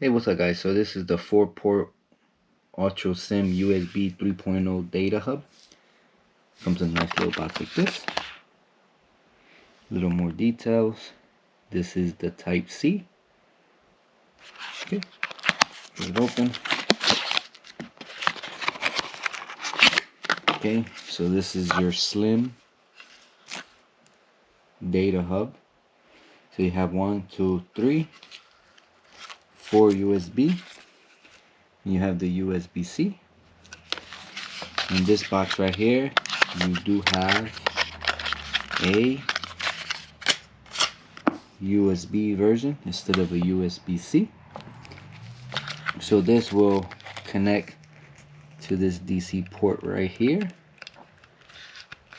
Hey, what's up guys? So this is the 4-port Ultra SIM USB 3.0 data hub. Comes in a nice little box like this. A little more details. This is the Type C. Okay, get it open. Okay, so this is your slim data hub. So you have 1, 2, 3, 4 USB. And you have the USB-C. In this box right here, you do have a USB version instead of a USB-C. So this will connect to this DC port right here,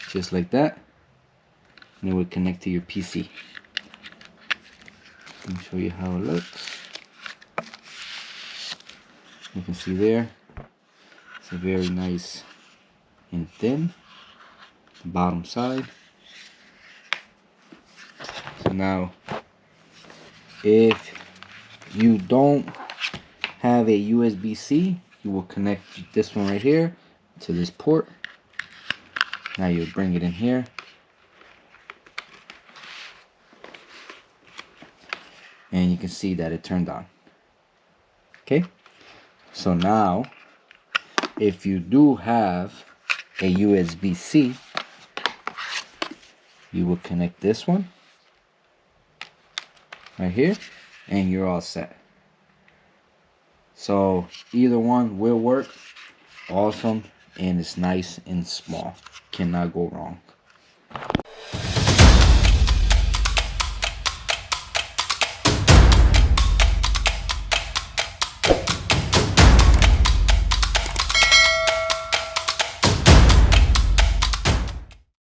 just like that, and it would connect to your PC. Let me show you how it looks. You can see there, it's a very nice and thin bottom side. So now, if you don't have a USB-C, you will connect this one right here to this port. Now you bring it in here. And you can see that it turned on. Okay? So now, if you do have a USB-C, you will connect this one right here, and you're all set. So either one will work. Awesome, and it's nice and small. Cannot go wrong.